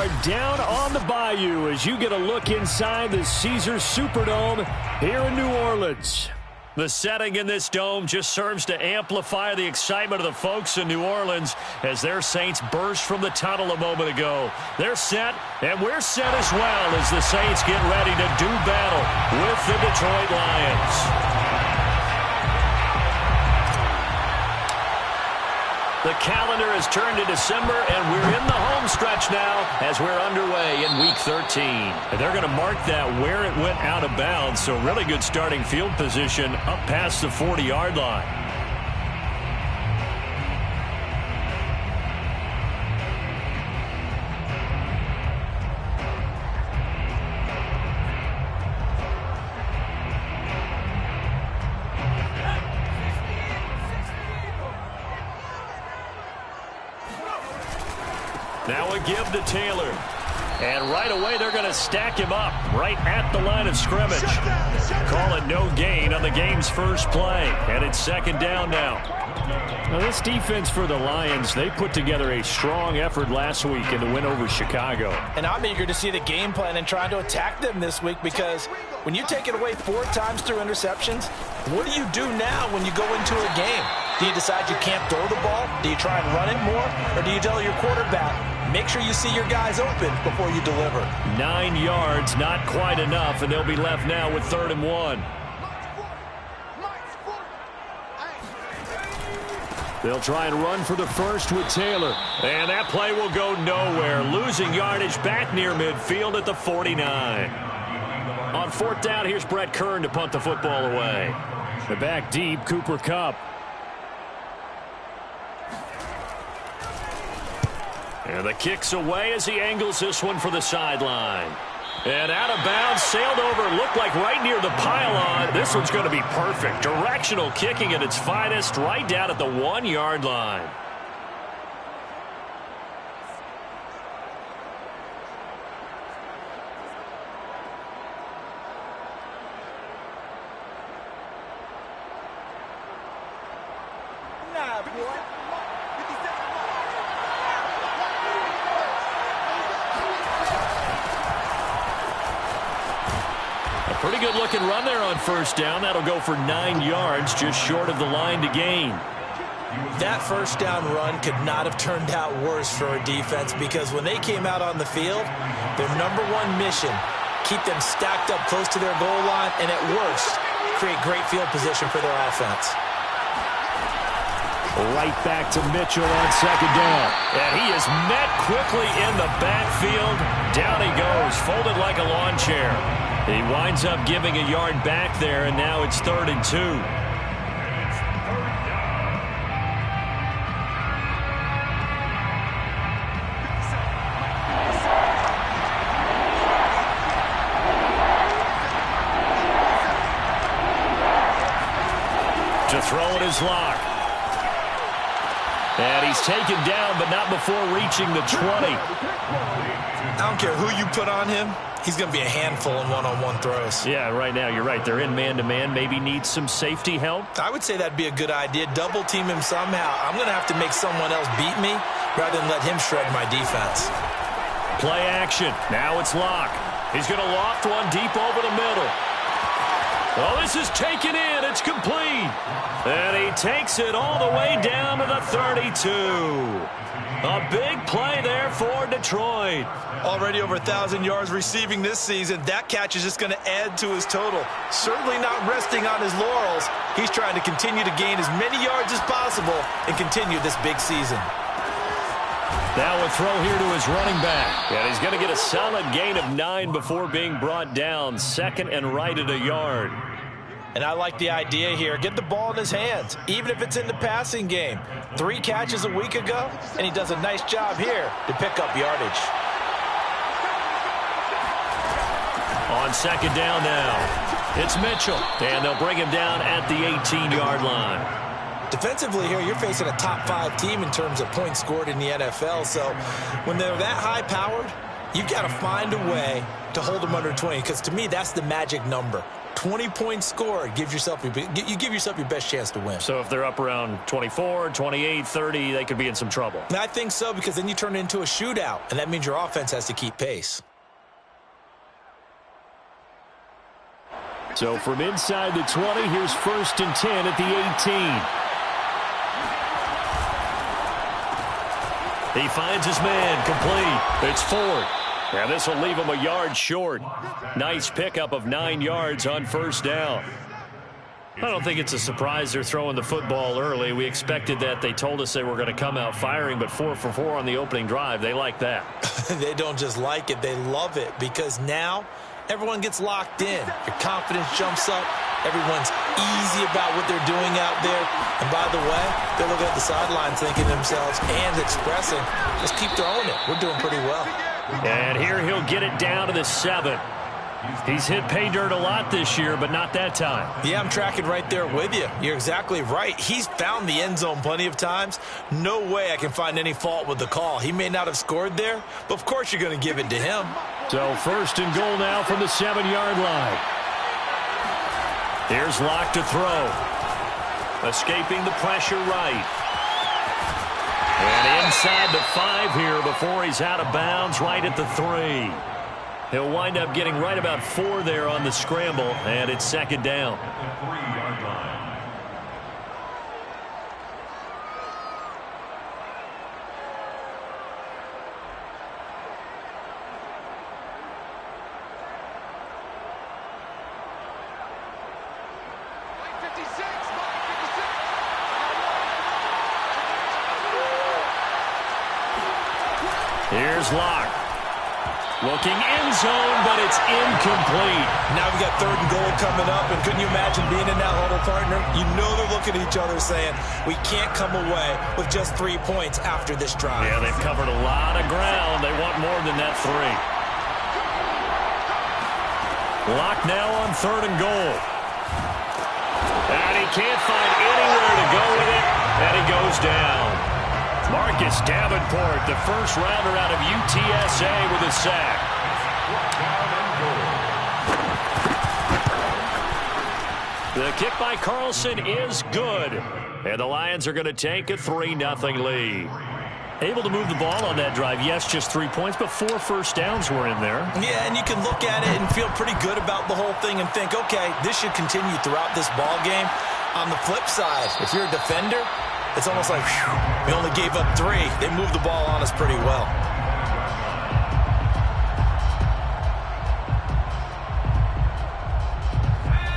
are down on the Bayou as you get a look inside the Caesars Superdome here in New Orleans. The setting in this dome just serves to amplify the excitement of the folks in New Orleans as their Saints burst from the tunnel a moment ago. They're set, and we're set as well as the Saints get ready to do battle with the Detroit Lions. The calendar has turned to December, and we're in the home stretch now as we're underway in Week 13. And they're going to mark that where it went out of bounds, so really good starting field position up past the 40-yard line. Now a give to Taylor. And right away they're going to stack him up right at the line of scrimmage. Call it no gain on the game's first play. And it's second down now. Now this defense for the Lions, they put together a strong effort last week in the win over Chicago. And I'm eager to see the game plan and trying to attack them this week, because when you take it away 4 times through interceptions, what do you do now when you go into a game? Do you decide you can't throw the ball? Do you try and run it more? Or do you tell your quarterback, make sure you see your guys open before you deliver? 9 yards, not quite enough, and they'll be left now with 3rd and 1. They'll try and run for the first with Taylor. And that play will go nowhere. Losing yardage back near midfield at the 49. On 4th down, here's Brett Kern to punt the football away. The back deep, Cooper Kupp. And the kick's away as he angles this one for the sideline. And out of bounds, sailed over, looked like right near the pylon. This one's going to be perfect. Directional kicking at its finest, right down at the 1-yard line. Pretty good looking run there on 1st down. That'll go for 9 yards, just short of the line to gain. That 1st down run could not have turned out worse for a defense, because when they came out on the field, their #1 mission, keep them stacked up close to their goal line, and at worst, create great field position for their offense. Right back to Mitchell on 2nd down. And he is met quickly in the backfield. Down he goes, folded like a lawn chair. He winds up giving a yard back there, and now it's 3rd and 2. To throw it is Locke. And he's taken down, but not before reaching the 20. I don't care who you put on him. He's going to be a handful in one-on-one throws. Yeah, right now, you're right. They're in man-to-man. Maybe need some safety help. I would say that'd be a good idea. Double team him somehow. I'm going to have to make someone else beat me rather than let him shred my defense. Play action. Now it's Locke. He's going to loft one deep over the middle. Well, this is taken in. It's complete. And he takes it all the way down to the 32. A big play there for Detroit. Already over 1,000 yards receiving this season. That catch is just going to add to his total. Certainly not resting on his laurels. He's trying to continue to gain as many yards as possible and continue this big season. Now a throw here to his running back. And he's going to get a solid gain of 9 before being brought down. 2nd and right at a yard. And I like the idea here. Get the ball in his hands, even if it's in the passing game. 3 catches a week ago, and he does a nice job here to pick up yardage. On 2nd down now, it's Mitchell. And they'll bring him down at the 18-yard line. Defensively here, you're facing a top-5 team in terms of points scored in the NFL. So when they're that high-powered, you've got to find a way to hold them under 20, because to me, that's the magic number. 20-point score, you give yourself your best chance to win. So if they're up around 24, 28, 30, they could be in some trouble. And I think so, because then you turn it into a shootout, and that means your offense has to keep pace. So from inside the 20, here's 1st and 10 at the 18. He finds his man, complete. It's Ford. And this will leave him a yard short. Nice pickup of 9 yards on 1st down. I don't think it's a surprise they're throwing the football early. We expected that. They told us they were going to come out firing, but 4 for 4 on the opening drive. They like that. They don't just like it. They love it, because now everyone gets locked in. Your confidence jumps up. Everyone's easy about what they're doing out there. And by the way, they're looking at the sidelines thinking to themselves and expressing, just keep throwing it. We're doing pretty well. And here he'll get it down to the 7. He's hit pay dirt a lot this year, but not that time. Yeah, I'm tracking right there with you. You're exactly right. He's found the end zone plenty of times. No way I can find any fault with the call. He may not have scored there, but of course you're going to give it to him. So 1st and goal now from the 7-yard line. Here's Locke to throw. Escaping the pressure right. And inside the 5 here before he's out of bounds, right at the 3. He'll wind up getting right about 4 there on the scramble, and it's 2nd down. Here's Locke. Looking end zone, but it's incomplete. Now we got 3rd and goal coming up, and couldn't you imagine being in that huddle, partner? You know they're looking at each other saying, we can't come away with just 3 points after this drive. Yeah, they've covered a lot of ground. They want more than that 3. Locke now on 3rd and goal. And he can't find anywhere to go with it, and he goes down. Marcus Davenport, the first rounder out of UTSA, with a sack. The kick by Carlson is good. And the Lions are going to take a 3-0 lead. Able to move the ball on that drive. Yes, just 3 points, but 4 first downs were in there. Yeah, and you can look at it and feel pretty good about the whole thing and think, okay, this should continue throughout this ball game. On the flip side, if you're a defender, it's almost like, whew, we only gave up 3. They moved the ball on us pretty well.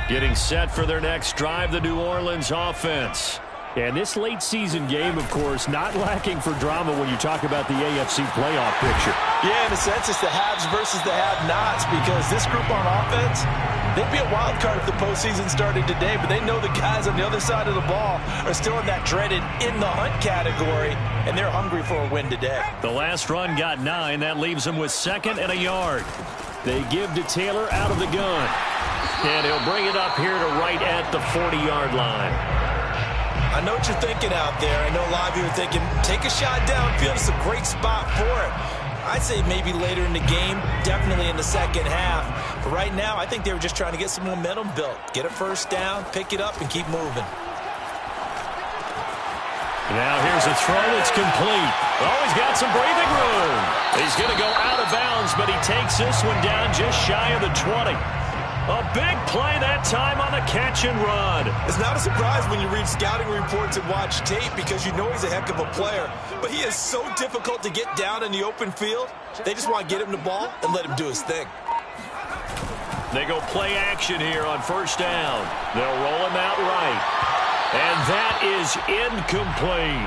Getting set for their next drive, the New Orleans offense. And this late season game, of course, not lacking for drama when you talk about the AFC playoff picture. Yeah, in a sense, it's the haves versus the have-nots, because this group on offense, they'd be a wild card if the postseason started today, but they know the guys on the other side of the ball are still in that dreaded in-the-hunt category, and they're hungry for a win today. The last run got 9. That leaves them with 2nd and a yard. They give to Taylor out of the gun. And he'll bring it up here to right at the 40-yard line. I know what you're thinking out there. I know a lot of you are thinking, take a shot downfield. It's a great spot for it. I'd say maybe later in the game, definitely in the second half. But right now, I think they were just trying to get some momentum built. Get a first down, pick it up, and keep moving. Now here's a throw that's complete. Oh, he's got some breathing room. He's going to go out of bounds, but he takes this one down just shy of the 20. A big play that time on the catch and run. It's not a surprise when you read scouting reports and watch tape, because you know he's a heck of a player. But he is so difficult to get down in the open field. They just want to get him the ball and let him do his thing. They go play action here on first down. They'll roll him out right. And that is incomplete.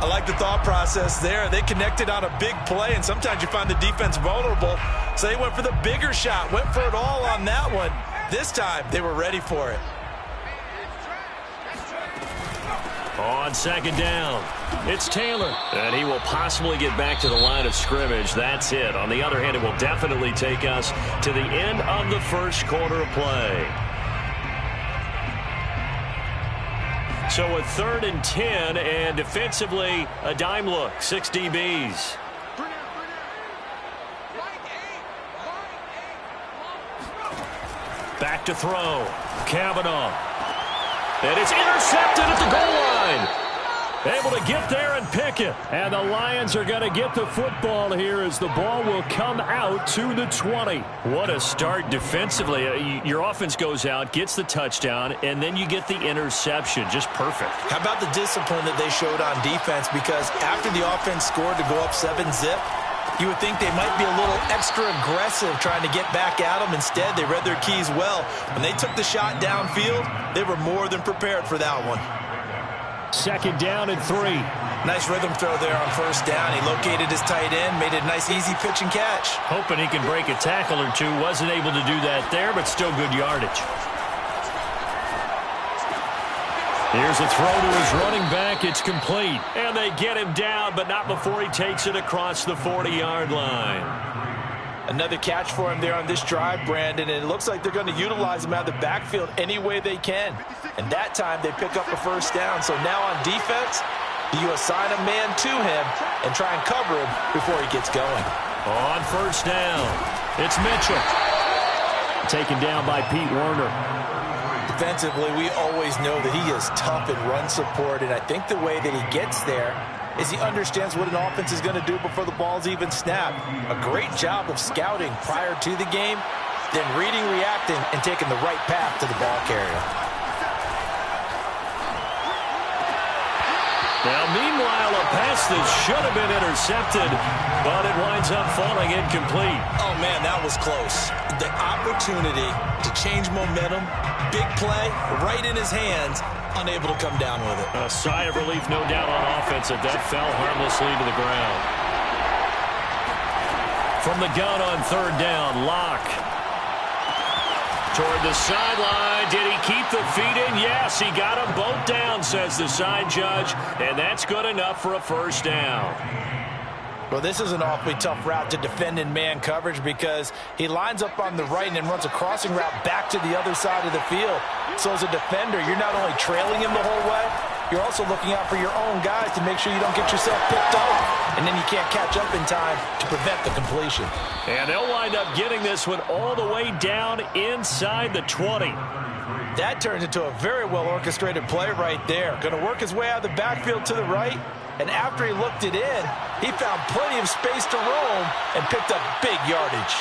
I like the thought process there. They connected on a big play, and sometimes you find the defense vulnerable. So they went for the bigger shot, went for it all on that one. This time, they were ready for it. On second down, it's Taylor. And he will possibly get back to the line of scrimmage. That's it. On the other hand, it will definitely take us to the end of the first quarter of play. So a 3rd and 10, and defensively, a dime look, 6 DBs. Back to throw. Kavanaugh. And it's intercepted at the goal line. Able to get there and pick it. And the Lions are going to get the football here as the ball will come out to the 20. What a start defensively. Your offense goes out, gets the touchdown, and then you get the interception. Just perfect. How about the discipline that they showed on defense? Because after the offense scored to go up 7-zip, you would think they might be a little extra aggressive trying to get back at them. Instead, they read their keys well. When they took the shot downfield, they were more than prepared for that one. 2nd down and 3. Nice rhythm throw there on 1st down. He located his tight end, made it a nice easy pitch and catch. Hoping he can break a tackle or two. Wasn't able to do that there, but still good yardage. Here's a throw to his running back. It's complete. And they get him down, but not before he takes it across the 40-yard line. Another catch for him there on this drive, Brandon, and it looks like they're going to utilize him out of the backfield any way they can. And that time they pick up a 1st down. So now on defense, do you assign a man to him and try and cover him before he gets going? On 1st down, it's Mitchell. Taken down by Pete Werner. Defensively, we always know that he is tough in run support, and I think the way that he gets there is he understands what an offense is going to do before the ball's even snapped. A great job of scouting prior to the game, then reading, reacting, and taking the right path to the ball carrier. Now, meanwhile, a pass that should have been intercepted, but it winds up falling incomplete. Oh, man, that was close. The opportunity to change momentum, big play, right in his hands, unable to come down with it. A sigh of relief, no doubt, on offense, that fell harmlessly to the ground. From the gun on 3rd down, Locke. Toward the sideline. Did he keep the feet in? Yes, he got them both down, says the side judge, and that's good enough for a 1st down. Well, this is an awfully tough route to defend in man coverage because he lines up on the right and then runs a crossing route back to the other side of the field. So as a defender, you're not only trailing him the whole way, you're also looking out for your own guys to make sure you don't get yourself picked off. And then you can't catch up in time to prevent the completion. And they'll wind up getting this one all the way down inside the 20. That turns into a very well-orchestrated play right there. Going to work his way out of the backfield to the right. And after he looked it in, he found plenty of space to roam and picked up big yardage.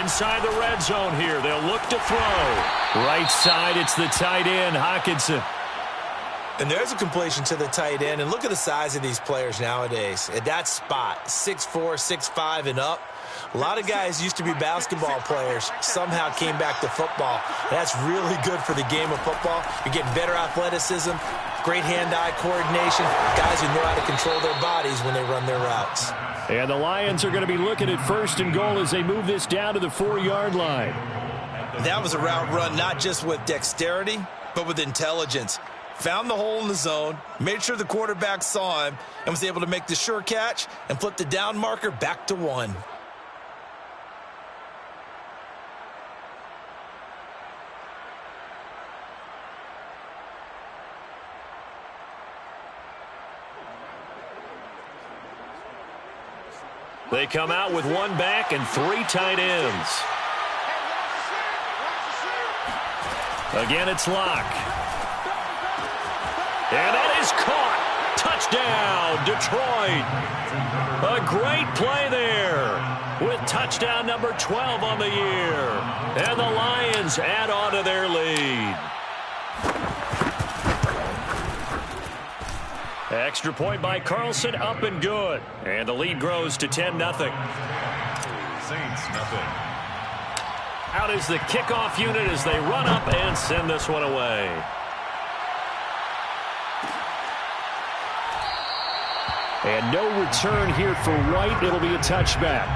Inside the red zone here, they'll look to throw. Right side, it's the tight end, Hockenson. And there's a completion to the tight end. And look at the size of these players nowadays. At that spot, 6'4", 6'5", and up. A lot of guys used to be basketball players, somehow came back to football. That's really good for the game of football. You're getting better athleticism, great hand-eye coordination, guys who know how to control their bodies when they run their routes. And the Lions are going to be looking at 1st and goal as they move this down to the 4-yard line. That was a route run not just with dexterity, but with intelligence. Found the hole in the zone, made sure the quarterback saw him, and was able to make the sure catch and flip the down marker back to 1. They come out with 1 back and 3 tight ends. Again, it's Locke. And that is caught. Touchdown, Detroit. A great play there with touchdown number 12 on the year. And the Lions add on to their lead. Extra point by Carlson, up and good. And the lead grows to 10-0. Saints, nothing. Out is the kickoff unit as they run up and send this one away. And no return here for White. It'll be a touchback.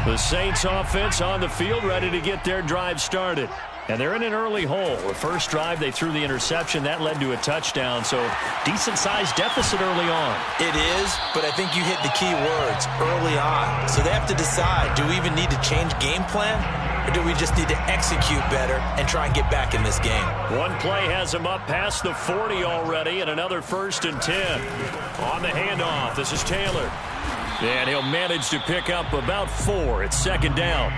The Saints offense on the field, ready to get their drive started. And they're in an early hole. The first drive, they threw the interception. That led to a touchdown, so decent-sized deficit early on. It is, but I think you hit the key words, early on. So they have to decide, do we even need to change game plan? or do we just need to execute better and try and get back in this game? One play has him up past the 40 already, and another 1st and 10. On the handoff, this is Taylor. And he'll manage to pick up about 4. It's 2nd down.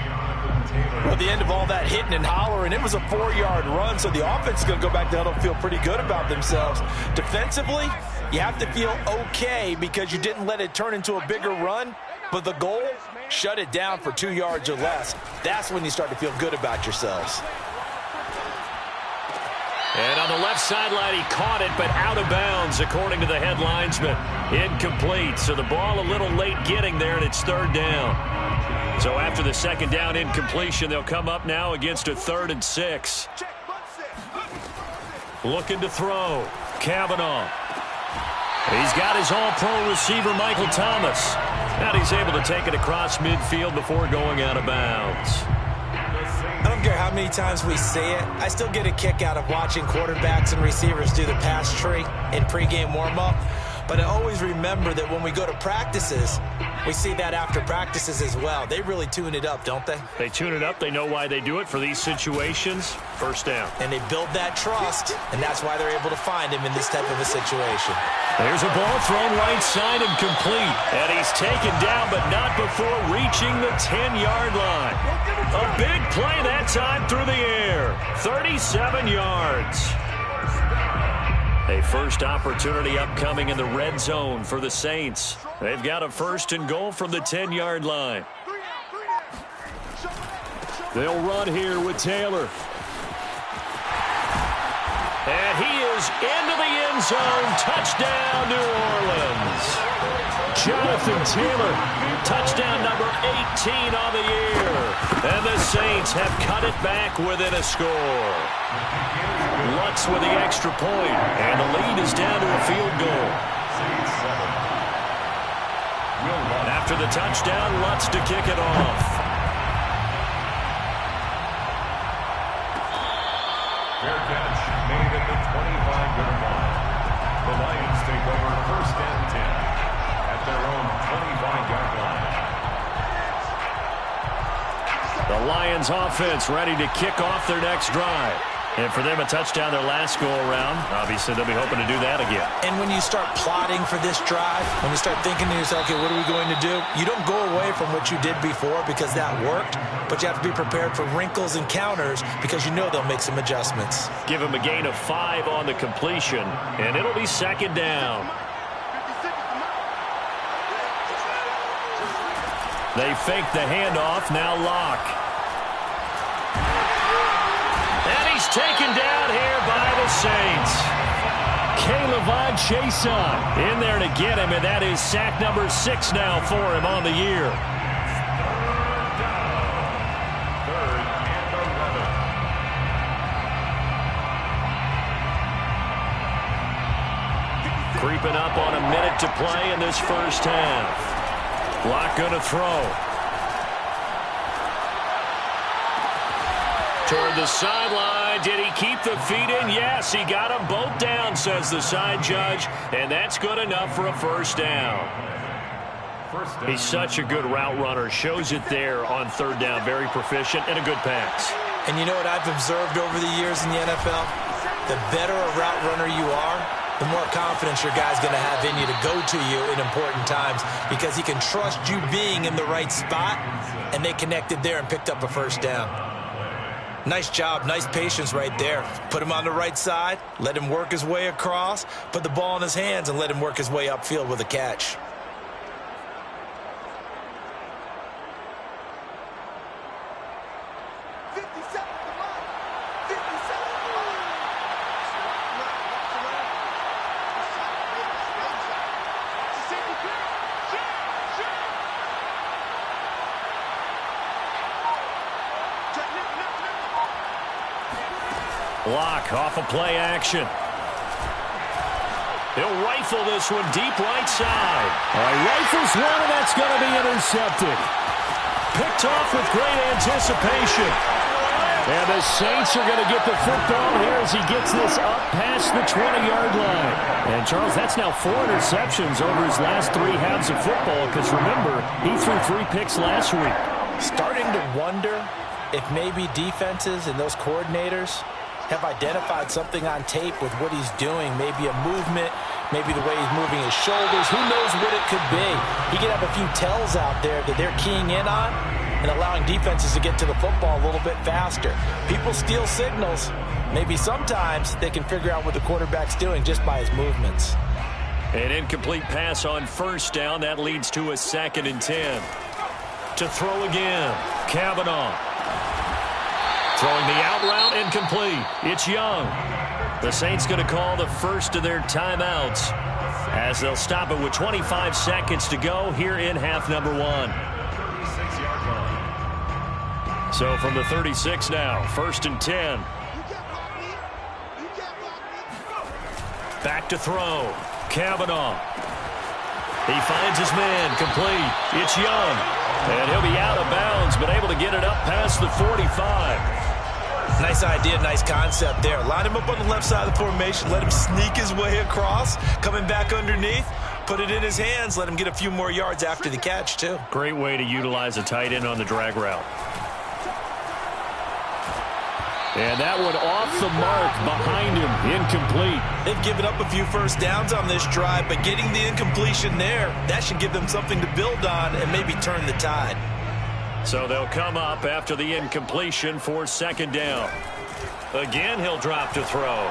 Well, the end of all that hitting and hollering, it was a 4-yard run, so the offense is going to go back down and feel pretty good about themselves. Defensively, you have to feel okay because you didn't let it turn into a bigger run, but the goal, shut it down for 2 yards or less. That's when you start to feel good about yourselves. And on the left sideline, he caught it, but out of bounds, according to the head linesman. Incomplete, so the ball a little late getting there, and it's 3rd down. So after the 2nd down incompletion, they'll come up now against a 3rd and 6. Looking to throw. Kavanaugh. He's got his all-pro receiver, Michael Thomas. And he's able to take it across midfield before going out of bounds. I don't care how many times we say it, I still get a kick out of watching quarterbacks and receivers do the pass tree in pregame warm-up. But I always remember that when we go to practices, we see that after practices as well. They really tune it up, don't they? They tune it up. They know why they do it for these situations. 1st down. And they build that trust, and that's why they're able to find him in this type of a situation. There's a ball thrown right side and complete. And he's taken down, but not before reaching the 10-yard line. A big play that time through the air. 37 yards. A first opportunity upcoming in the red zone for the Saints. They've got a 1st and goal from the 10-yard line. They'll run here with Taylor. And he is into the end zone. Touchdown, New Orleans. Jonathan Taylor, touchdown number 18 on the year. And the Saints have cut it back within a score. Lutz with the extra point, and the lead is down to a field goal. After the touchdown, Lutz to kick it off. Fair catch made at the 25-yard line. The Lions take over 1st and 10 at their own 25-yard line. The Lions offense ready to kick off their next drive. And for them, a touchdown their last go-around. Obviously, they'll be hoping to do that again. And when you start plotting for this drive, when you start thinking to yourself, okay, what are we going to do? You don't go away from what you did before because that worked, but you have to be prepared for wrinkles and counters because you know they'll make some adjustments. Give him a gain of 5 on the completion, and it'll be 2nd down. They fake the handoff, now Locke. He's taken down here by the Saints. Caleb Chason in there to get him, and that is sack number 6 now for him on the year. 3rd and 11. Creeping up on a minute to play in this first half. Locke going to throw. Toward the sideline. Did he keep the feet in? Yes, he got them both down, says the side judge. And that's good enough for a 1st down. He's such a good route runner. Shows it there on 3rd down. Very proficient and a good pass. And you know what I've observed over the years in the NFL? The better a route runner you are, the more confidence your guy's going to have in you to go to you in important times because he can trust you being in the right spot, and they connected there and picked up a 1st down. Nice job, nice patience right there. Put him on the right side, let him work his way across, put the ball in his hands, and let him work his way upfield with a catch. Locke off of play action. He'll rifle this one deep right side. Rifles one, and that's going to be intercepted. Picked off with great anticipation. And the Saints are going to get the football here as he gets this up past the 20-yard line. And, Charles, that's now 4 interceptions over his last 3 halves of football because, remember, he threw 3 picks last week. Starting to wonder if maybe defenses and those coordinators have identified something on tape with what he's doing, maybe a movement, maybe the way he's moving his shoulders, who knows what it could be. He could have a few tells out there that they're keying in on and allowing defenses to get to the football a little bit faster. People steal signals. Maybe sometimes they can figure out what the quarterback's doing just by his movements. An incomplete pass on first down. That leads to a 2nd and 10. To throw again, Kavanaugh. Throwing the out route, incomplete. It's Young. The Saints going to call the first of their timeouts as they'll stop it with 25 seconds to go here in half number 1. So from the 36 now, 1st and 10. Back to throw. Kavanaugh. He finds his man, complete. It's Young. And he'll be out of bounds, but able to get it up past the 45. Nice idea, nice concept there. Line him up on the left side of the formation. Let him sneak his way across. Coming back underneath. Put it in his hands. Let him get a few more yards after the catch, too. Great way to utilize a tight end on the drag route. And that one off the mark behind him. Incomplete. They've given up a few first downs on this drive, but getting the incompletion there, that should give them something to build on and maybe turn the tide. So they'll come up after the incompletion for 2nd down. Again, he'll drop to throw.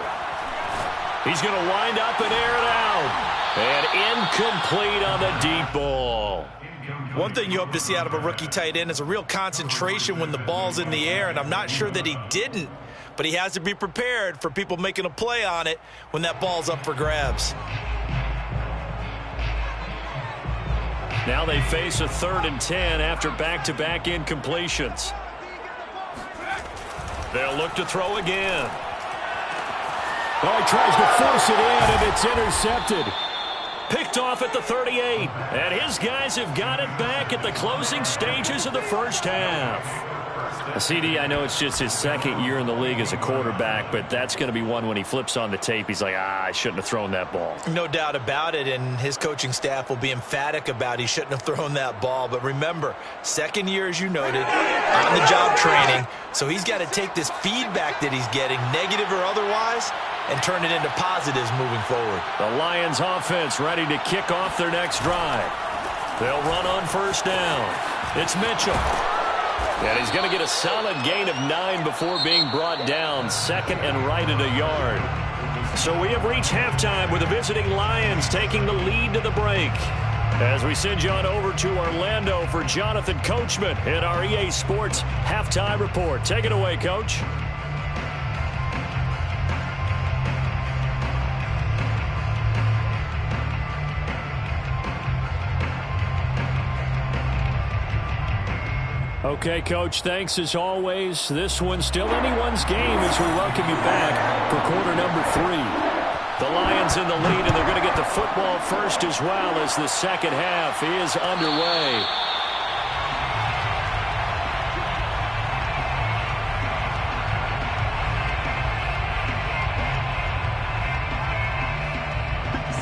He's going to wind up and air it out. And incomplete on the deep ball. One thing you hope to see out of a rookie tight end is a real concentration when the ball's in the air, and I'm not sure that he didn't, but he has to be prepared for people making a play on it when that ball's up for grabs. Now they face a 3rd and 10 after back-to-back incompletions. They'll look to throw again. Oh, he tries to force it in, and it's intercepted. Picked off at the 38. And his guys have got it back at the closing stages of the first half. CD, I know it's just his 2nd year in the league as a quarterback, but that's going to be one when he flips on the tape. He's like, I shouldn't have thrown that ball. No doubt about it, and his coaching staff will be emphatic about he shouldn't have thrown that ball. But remember, 2nd year, as you noted, on-the-job training, so he's got to take this feedback that he's getting, negative or otherwise, and turn it into positives moving forward. The Lions offense ready to kick off their next drive. They'll run on first down. It's Mitchell. And he's going to get a solid gain of 9 before being brought down. 2nd and right at a yard. So we have reached halftime with the visiting Lions taking the lead to the break. As we send you on over to Orlando for Jonathan Coachman in our EA Sports Halftime Report. Take it away, Coach. Okay, Coach, thanks as always. This one's still anyone's game as we welcome you back for quarter number 3. The Lions in the lead, and they're going to get the football first as well as the second half is underway.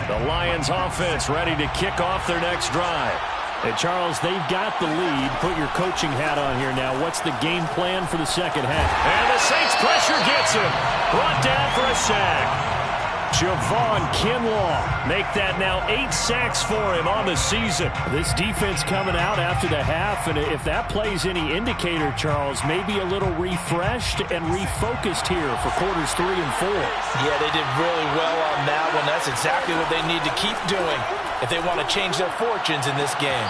The Lions offense ready to kick off their next drive. Hey, Charles, they've got the lead. Put your coaching hat on here now. What's the game plan for the second half? And the Saints pressure gets him. Brought down for a sack. Javon Kinlaw make that now 8 sacks for him on the season. This defense coming out after the half, and if that plays any indicator, Charles, maybe a little refreshed and refocused here for quarters 3 and 4. Yeah, they did really well on that one. That's exactly what they need to keep doing if they want to change their fortunes in this game.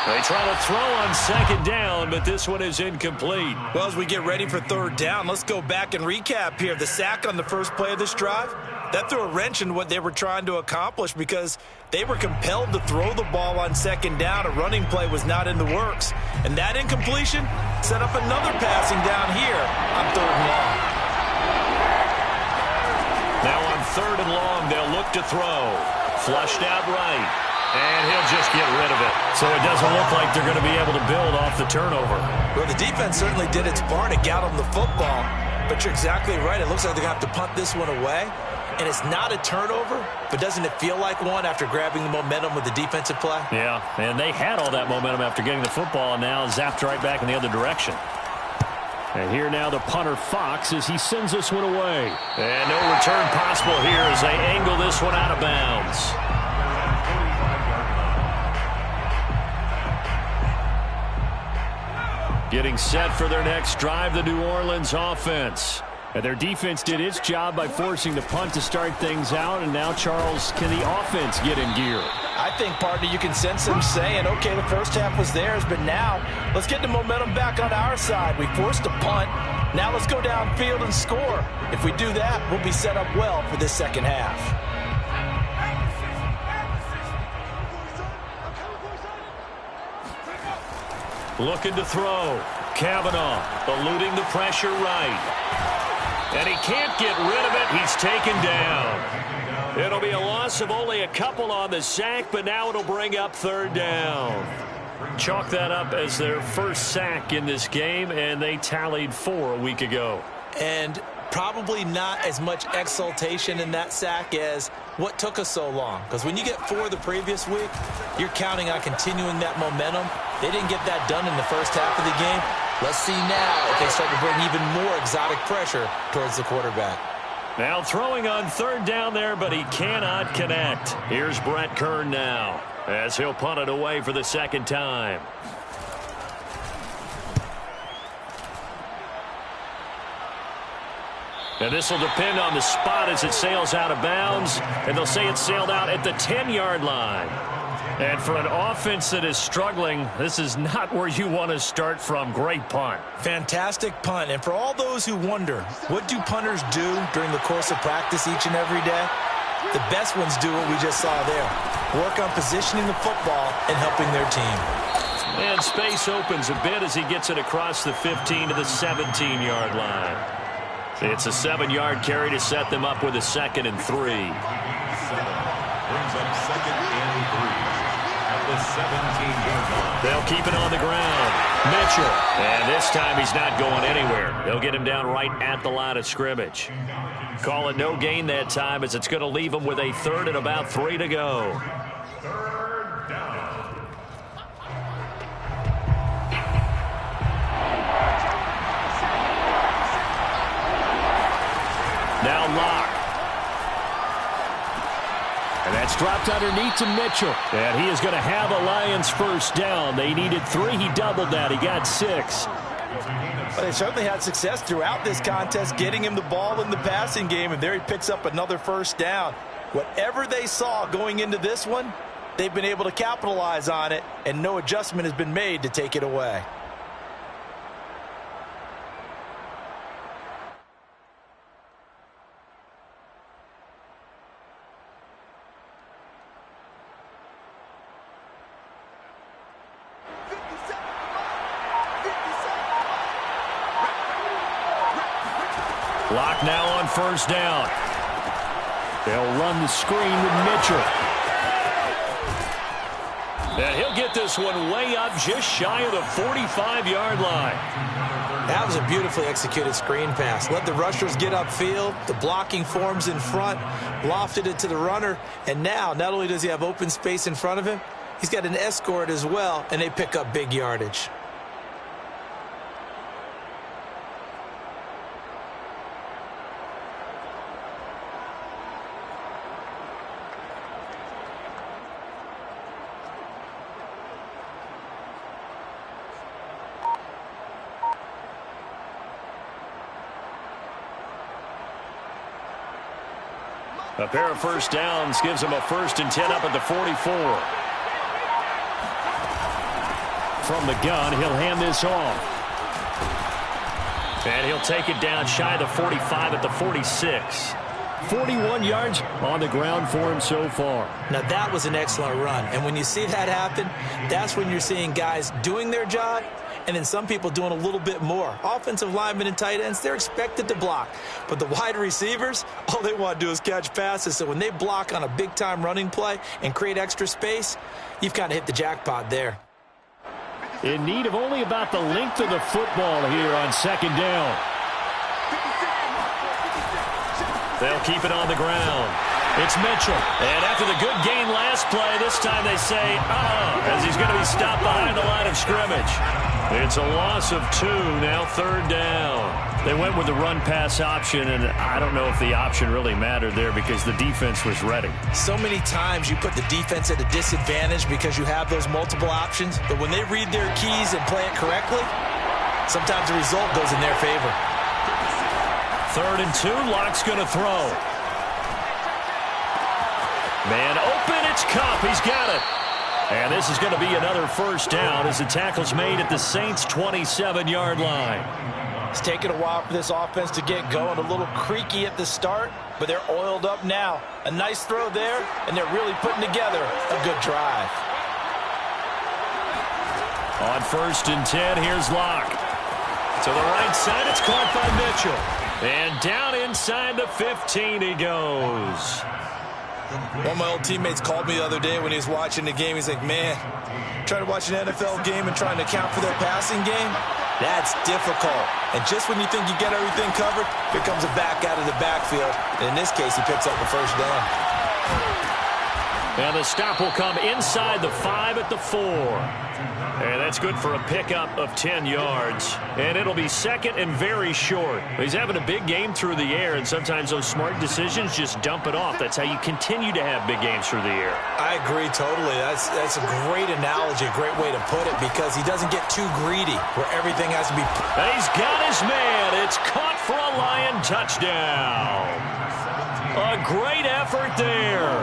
They try to throw on second down, but this one is incomplete. Well, as we get ready for third down, let's go back and recap here. The sack on the first play of this drive, that threw a wrench in what they were trying to accomplish because they were compelled to throw the ball on second down. A running play was not in the works. And that incompletion set up another passing down here on third and long. Now on third and long, they'll look to throw. Flushed out right. And he'll just get rid of it. So it doesn't look like they're going to be able to build off the turnover. Well, the defense certainly did its part. It got them the football. But you're exactly right. It looks like they're going to have to punt this one away. And it's not a turnover, but doesn't it feel like one after grabbing the momentum with the defensive play? Yeah, and they had all that momentum after getting the football and now zapped right back in the other direction. And here now the punter Fox as he sends this one away. And no return possible here as they angle this one out of bounds. Getting set for their next drive, the New Orleans offense. And their defense did its job by forcing the punt to start things out. And now, Charles, can the offense get in gear? I think, partner, you can sense them saying, okay, the first half was theirs, but now let's get the momentum back on our side. We forced a punt. Now let's go downfield and score. If we do that, we'll be set up well for this second half. Looking to throw. Kavanaugh eluding the pressure right. And he can't get rid of it. He's taken down. It'll be a loss of only a couple on the sack, but now it'll bring up third down. Chalk that up as their first sack in this game, and they tallied 4 a week ago. And probably not as much exultation in that sack as what took us so long. Because when you get 4 the previous week, you're counting on continuing that momentum. They didn't get that done in the first half of the game. Let's see now if they start to bring even more exotic pressure towards the quarterback. Now throwing on third down there, but he cannot connect. Here's Brett Kern now as he'll punt it away for the second time. And this will depend on the spot as it sails out of bounds. And they'll say it sailed out at the 10-yard line. And for an offense that is struggling, this is not where you want to start from. Great punt. Fantastic punt. And for all those who wonder, what do punters do during the course of practice each and every day? The best ones do what we just saw there. Work on positioning the football and helping their team. And space opens a bit as he gets it across the 15 to the 17-yard line. It's a 7-yard carry to set them up with a 2nd and 3. Brings up 2nd and 3 at the 17-yard line. They'll keep it on the ground. Mitchell. And this time he's not going anywhere. They'll get him down right at the line of scrimmage. Call it no gain that time as it's going to leave him with a 3rd and about 3 to go. Third down. Now Locke. And that's dropped underneath to Mitchell. And he is going to have a Lions first down. They needed 3. He doubled that. He got 6. Well, they certainly had success throughout this contest, getting him the ball in the passing game, and there he picks up another first down. Whatever they saw going into this one, they've been able to capitalize on it, and no adjustment has been made to take it away. Locke now on first down. They'll run the screen with Mitchell. And he'll get this one way up just shy of the 45-yard line. That was a beautifully executed screen pass. Let the rushers get upfield. The blocking forms in front. Lofted it to the runner. And now, not only does he have open space in front of him, he's got an escort as well, and they pick up big yardage. A pair of first downs gives him a 1st and 10 up at the 44. From the gun, he'll hand this off. And he'll take it down shy of the 45 at the 46. 41 yards on the ground for him so far. Now, that was an excellent run. And when you see that happen, that's when you're seeing guys doing their job and then some people doing a little bit more. Offensive linemen and tight ends, they're expected to block. But the wide receivers, all they want to do is catch passes. So when they block on a big-time running play and create extra space, you've kind of hit the jackpot there. In need of only about the length of the football here on 2nd down. They'll keep it on the ground. It's Mitchell. And after the good gain last play, this time they say, as he's going to be stopped behind the line of scrimmage. It's a loss of 2, now 3rd down. They went with the run-pass option, and I don't know if the option really mattered there because the defense was ready. So many times you put the defense at a disadvantage because you have those multiple options, but when they read their keys and play it correctly, sometimes the result goes in their favor. 3rd and 2, Locke's going to throw. Man open, it's Kupp, he's got it. And this is going to be another 1st down as the tackle's made at the Saints' 27-yard line. It's taken a while for this offense to get going, a little creaky at the start, but they're oiled up now. A nice throw there, and they're really putting together a good drive. On 1st and 10, here's Locke. To the right side, it's caught by Mitchell. And down inside the 15 he goes. One of my old teammates called me the other day when he was watching the game. He's like, man, trying to watch an NFL game and trying to account for their passing game, that's difficult. And just when you think you get everything covered, here comes a back out of the backfield. And in this case, he picks up the 1st down. And the stop will come inside the 5 at the 4. And that's good for a pickup of 10 yards. And it'll be 2nd and very short. He's having a big game through the air, and sometimes those smart decisions just dump it off. That's how you continue to have big games through the air. I agree totally. That's a great analogy, a great way to put it, because he doesn't get too greedy where everything has to be. And he's got his man. It's caught for a Lion touchdown. A great effort there.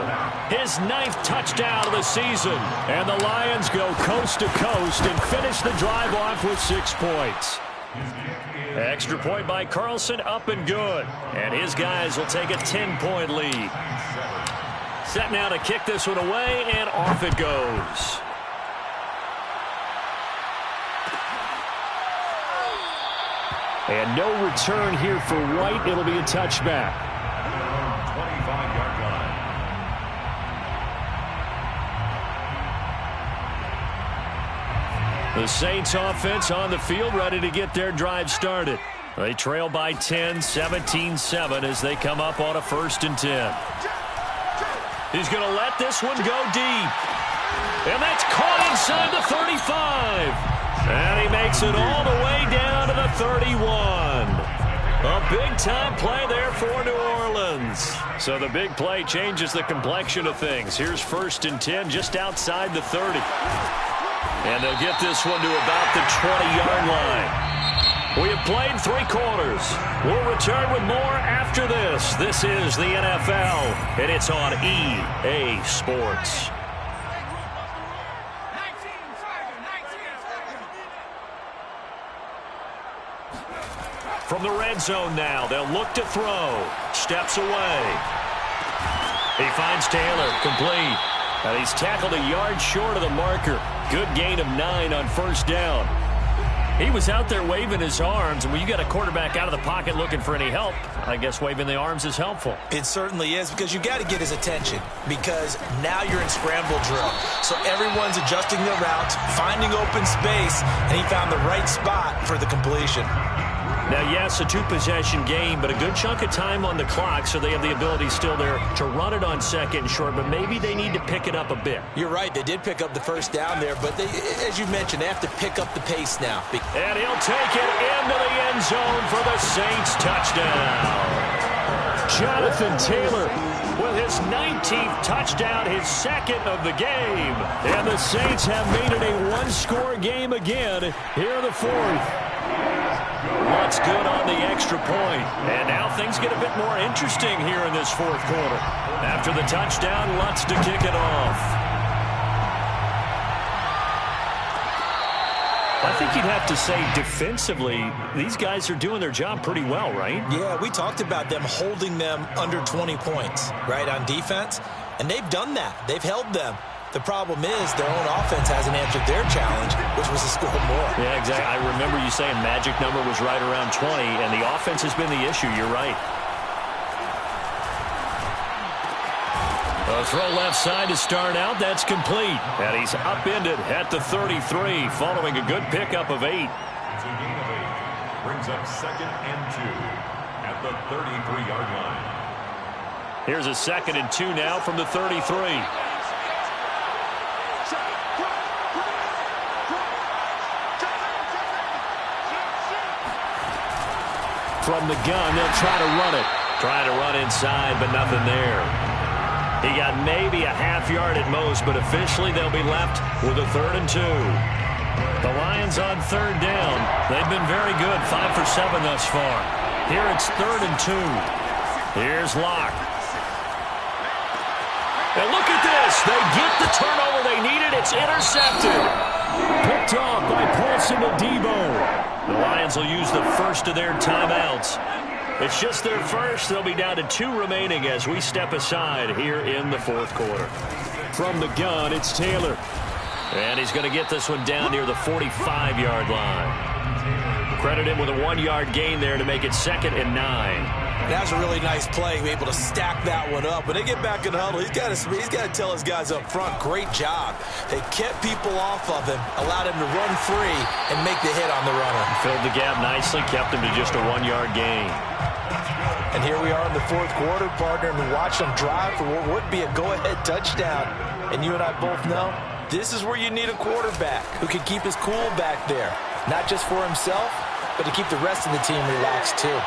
His 9th touchdown of the season. And the Lions go coast to coast and finish the drive off with 6 points. Extra point by Carlson, up and good. And his guys will take a 10-point lead. Set now to kick this one away, and off it goes. And no return here for White. It'll be a touchback. The Saints offense on the field, ready to get their drive started. They trail by 10, 17-7 as they come up on a 1st and 10. He's going to let this one go deep. And that's caught inside the 35. And he makes it all the way down to the 31. A big-time play there for New Orleans. So the big play changes the complexion of things. Here's 1st and 10 just outside the 30. And they'll get this one to about the 20-yard line. We have played 3 quarters. We'll return with more after this. This is the NFL, and it's on EA Sports. From the red zone now, they'll look to throw. Steps away. He finds Taylor, complete. And he's tackled a yard short of the marker. Good gain of 9 on 1st down. He was out there waving his arms, and when you got a quarterback out of the pocket looking for any help, I guess waving the arms is helpful. It certainly is, because you got to get his attention, because now you're in scramble drill. So everyone's adjusting their routes, finding open space, and he found the right spot for the completion. Now, yes, a 2-possession game, but a good chunk of time on the clock, so they have the ability still there to run it on 2nd and short, but maybe they need to pick it up a bit. You're right. They did pick up the 1st down there, but they, as you mentioned, they have to pick up the pace now. And he'll take it into the end zone for the Saints touchdown. Jonathan Taylor with his 19th touchdown, his 2nd of the game. And the Saints have made it a 1-score game again here in the 4th. Lutz good on the extra point. And now things get a bit more interesting here in this 4th quarter. After the touchdown, Lutz to kick it off. I think you'd have to say defensively, these guys are doing their job pretty well, right? Yeah, we talked about them holding them under 20 points, right, on defense. And they've done that. They've held them. The problem is their own offense hasn't answered their challenge, which was to score more. Yeah, exactly. I remember you saying magic number was right around 20, and the offense has been the issue. You're right. A throw left side to start out. That's complete. And he's upended at the 33 following a good pickup of 8. It's a gain of 8. Brings up 2nd and 2 at the 33-yard line. Here's a 2nd and 2 now from the 33. From the gun, they'll try to run it. Trying to run inside, but nothing there. He got maybe a half yard at most, but officially they'll be left with a 3rd and 2. The Lions on 3rd down. They've been very good, 5 for 7 thus far. Here it's 3rd and 2. Here's Locke. And look at this. They get the turnover they needed. It's intercepted. Picked off by Paulson Adebo. The Lions will use the first of their timeouts. It's just their first. They'll be down to 2 remaining as we step aside here in the 4th quarter. From the gun, it's Taylor. And he's going to get this one down near the 45-yard line. Credit him with a 1-yard gain there to make it 2nd and 9. That's a really nice play, able to stack that one up. When they get back in the huddle, he's got to tell his guys up front, great job. They kept people off of him, allowed him to run free, and make the hit on the runner. Filled the gap nicely, kept him to just a 1-yard gain. And here we are in the 4th quarter, partner, and watch them drive for what would be a go-ahead touchdown. And you and I both know this is where you need a quarterback who can keep his cool back there, not just for himself, but to keep the rest of the team relaxed too.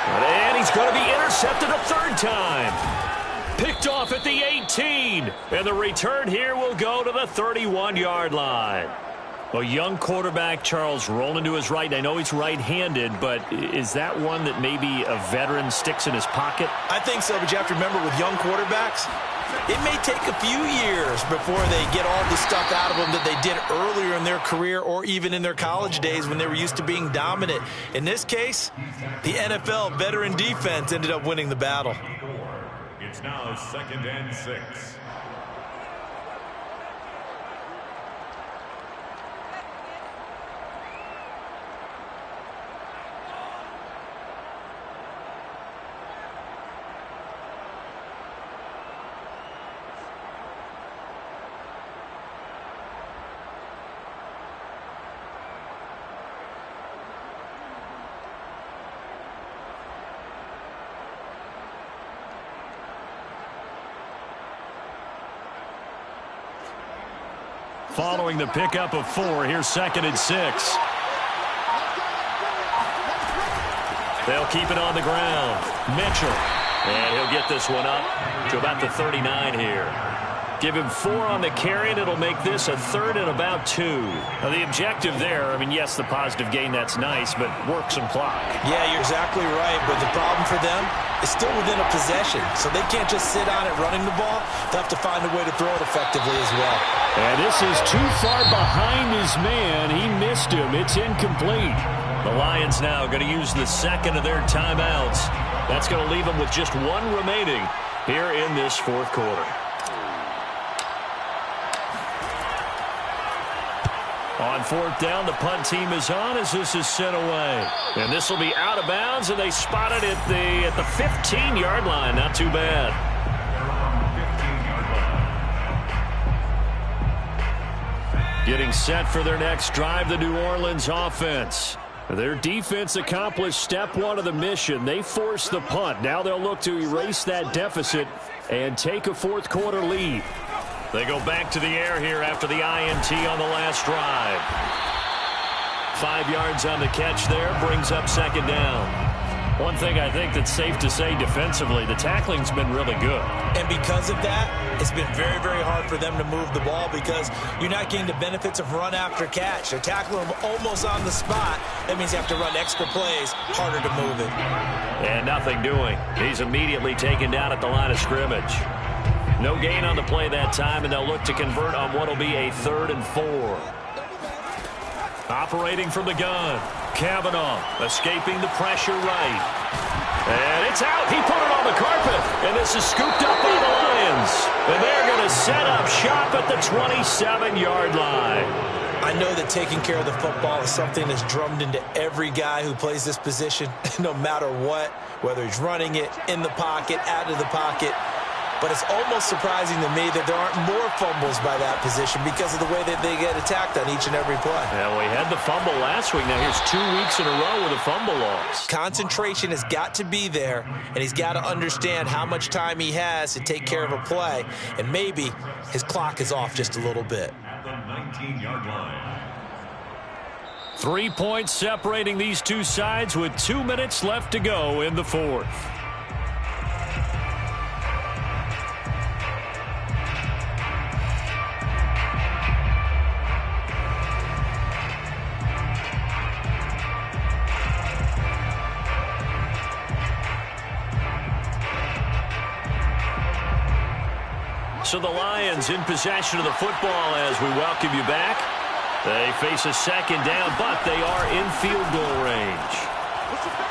And he's going to be intercepted a 3rd time. Picked off at the 18. And the return here will go to the 31-yard line. A young quarterback, Charles, rolling to his right. I know he's right-handed, but is that one that maybe a veteran sticks in his pocket? I think so, but you have to remember with young quarterbacks, it may take a few years before they get all the stuff out of them that they did earlier in their career or even in their college days when they were used to being dominant. In this case, the NFL veteran defense ended up winning the battle. It's now 2nd and 6. Following the pickup of 4, here's 2nd and 6. They'll keep it on the ground. Mitchell. And he'll get this one up to about the 39 here. Give him 4 on the carry, and it'll make this a 3rd and about 2. Now, the objective there, I mean, yes, the positive gain, that's nice, but work some clock. Yeah, you're exactly right, but the problem for them is still within a possession, so they can't just sit on it running the ball. They'll have to find a way to throw it effectively as well. And this is too far behind his man. He missed him. It's incomplete. The Lions now going to use the 2nd of their timeouts. That's going to leave them with just 1 remaining here in this 4th quarter. On 4th down, the punt team is on as this is sent away. And this will be out of bounds, and they spot it at the 15-yard line. Not too bad. Getting set for their next drive, the New Orleans offense. Their defense accomplished step 1 of the mission. They forced the punt. Now they'll look to erase that deficit and take a 4th quarter lead. They go back to the air here after the INT on the last drive. 5 yards on the catch there, brings up 2nd down. One thing I think that's safe to say defensively, the tackling's been really good. And because of that, it's been very, very hard for them to move the ball because you're not getting the benefits of run after catch. They're tackling them almost on the spot. That means you have to run extra plays, harder to move it. And nothing doing. He's immediately taken down at the line of scrimmage. No gain on the play that time, and they'll look to convert on what will be a 3rd and 4. Operating from the gun, Kavanaugh escaping the pressure right. And it's out. He put it on the carpet, and this is scooped up by the Lions. And they're going to set up shop at the 27-yard line. I know that taking care of the football is something that's drummed into every guy who plays this position, no matter what, whether he's running it, in the pocket, out of the pocket. But it's almost surprising to me that there aren't more fumbles by that position because of the way that they get attacked on each and every play. Yeah, we had the fumble last week. Now here's 2 weeks in a row with a fumble loss. Concentration has got to be there, and he's got to understand how much time he has to take care of a play, and maybe his clock is off just a little bit. At the 19-yard line. 3 points separating these two sides with 2 minutes left to go in the fourth. So the Lions in possession of the football as we welcome you back. They face a second down, but they are in field goal range.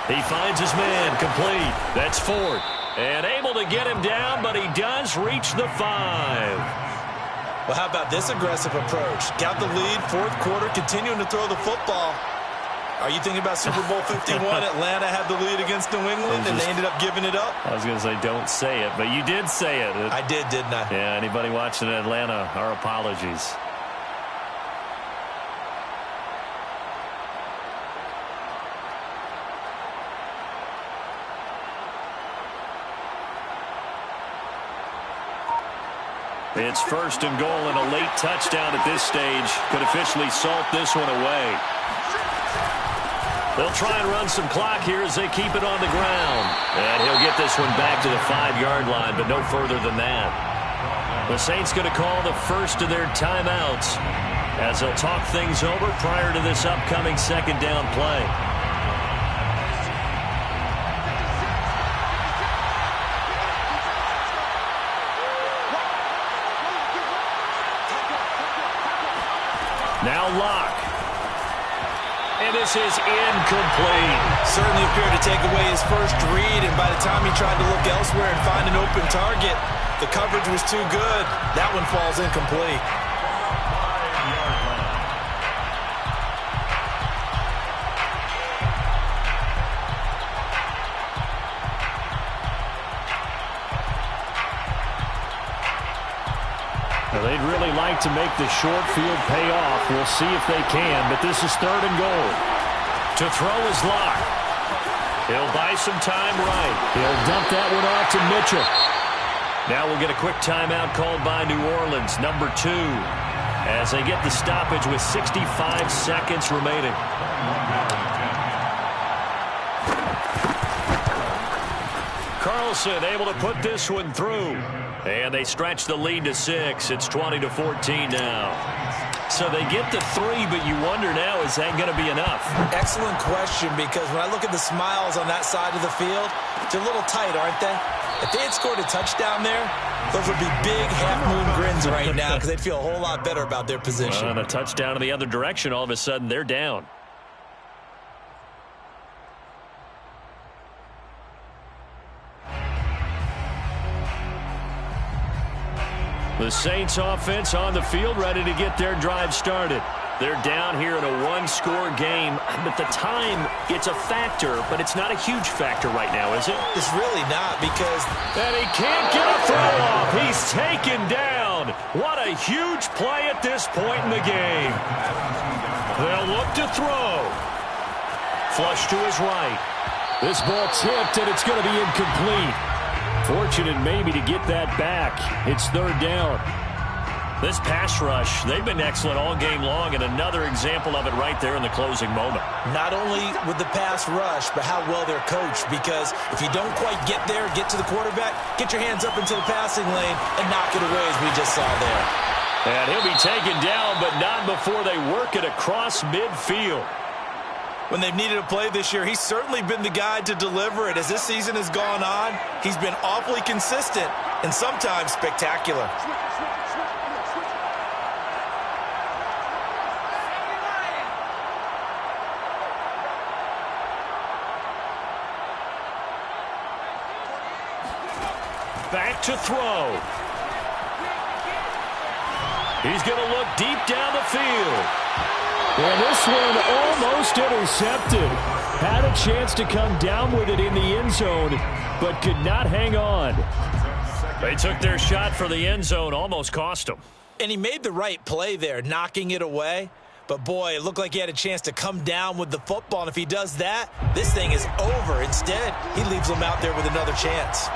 He finds his man complete. That's Ford. And able to get him down, but he does reach the 5. Well, how about this aggressive approach? Got the lead, fourth quarter, continuing to throw the football. Are you thinking about Super Bowl 51? Atlanta had the lead against New England, and they ended up giving it up? I was going to say don't say it, but you did say it. I did, didn't I? Yeah, anybody watching Atlanta, our apologies. It's first and goal, and a late touchdown at this stage could officially salt this one away. They'll try and run some clock here as they keep it on the ground. And he'll get this one back to the 5-yard line, but no further than that. The Saints going to call the first of their timeouts as they'll talk things over prior to this upcoming second down play. Now Locke. And this is incomplete. Certainly appeared to take away his first read, and by the time he tried to look elsewhere and find an open target, the coverage was too good. That one falls incomplete. Well, they'd really like to make the short field pay off. We'll see if they can, but this is third and goal. To throw is Locke. He'll buy some time right. He'll dump that one off to Mitchell. Now we'll get a quick timeout called by New Orleans, number 2, as they get the stoppage with 65 seconds remaining. Carlson able to put this one through. And they stretch the lead to 6. It's 20-14 now. So they get the 3, but you wonder now, is that going to be enough? Excellent question, because when I look at the smiles on that side of the field, they're a little tight, aren't they? If they had scored a touchdown there, those would be big half-moon grins right now because they'd feel a whole lot better about their position. And a touchdown in the other direction, all of a sudden they're down. The Saints offense on the field, ready to get their drive started. They're down here in a one-score game. But the time, it's a factor, but it's not a huge factor right now, is it? It's really not, because... And he can't get a throw off. He's taken down. What a huge play at this point in the game. They'll look to throw. Flush to his right. This ball tipped, and it's going to be incomplete. Fortunate maybe to get that back. It's third down. This pass rush, they've been excellent all game long, and another example of it right there in the closing moment. Not only with the pass rush, but how well they're coached, because if you don't quite get there, get to the quarterback, get your hands up into the passing lane and knock it away as we just saw there. And he'll be taken down, but not before they work it across midfield. When they've needed a play this year, he's certainly been the guy to deliver it. As this season has gone on, he's been awfully consistent and sometimes spectacular. Back to throw. He's going to look deep down the field. And this one almost intercepted. Had a chance to come down with it in the end zone, but could not hang on. They took their shot for the end zone, almost cost them. And he made the right play there, knocking it away. But, boy, it looked like he had a chance to come down with the football. And if he does that, this thing is over. Instead, he leaves them out there with another chance.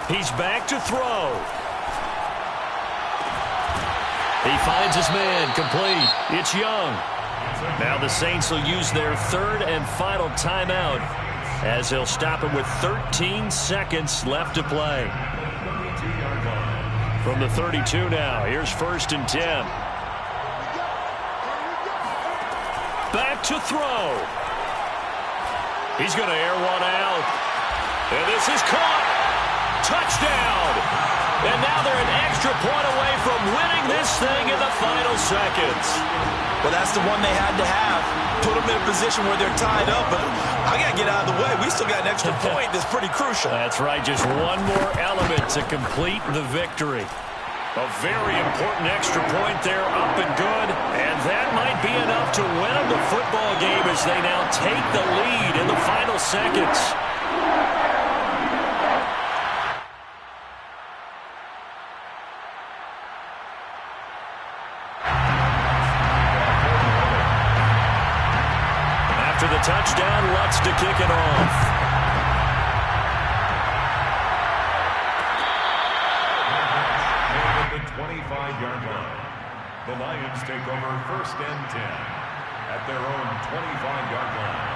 He's back to throw. He finds his man, complete. It's Young. Now the Saints will use their third and final timeout as they'll stop it with 13 seconds left to play. From the 32 now, here's 1st and 10. Back to throw. He's going to air one out. And this is caught. Touchdown. And now they're an extra point away from winning this thing in the final seconds. Well, that's the one they had to have. Put them in a position where they're tied up, but I got to get out of the way. We still got an extra point that's pretty crucial. That's right, just one more element to complete the victory. A very important extra point there, up and good, and that might be enough to win them the football game as they now take the lead in the final seconds. After the touchdown, Lutz to kick it off. The 25-yard line. The Lions take over 1st and 10 at their own 25-yard line.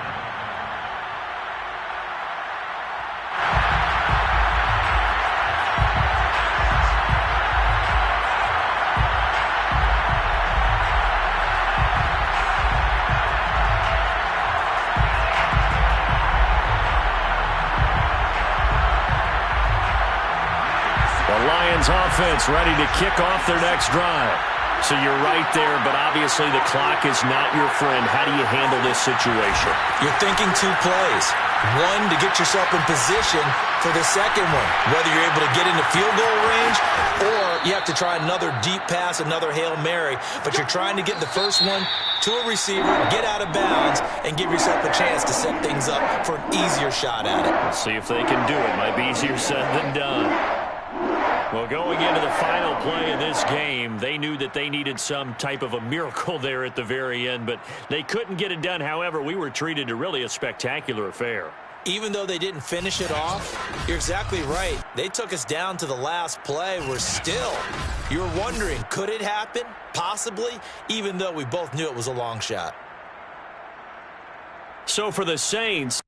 Offense ready to kick off their next drive. So you're right there, but obviously the clock is not your friend. How do you handle this situation? You're thinking 2 plays. One, to get yourself in position for the second one, whether you're able to get into field goal range or you have to try another deep pass, another Hail Mary. But you're trying to get the first one to a receiver, get out of bounds, and give yourself a chance to set things up for an easier shot at it. Let's see if they can do it. Might be easier said than done. Well, going into the final play of this game, they knew that they needed some type of a miracle there at the very end, but they couldn't get it done. However, we were treated to really a spectacular affair. Even though they didn't finish it off, you're exactly right. They took us down to the last play. We're still, you're wondering, could it happen? Possibly, even though we both knew it was a long shot. So for the Saints,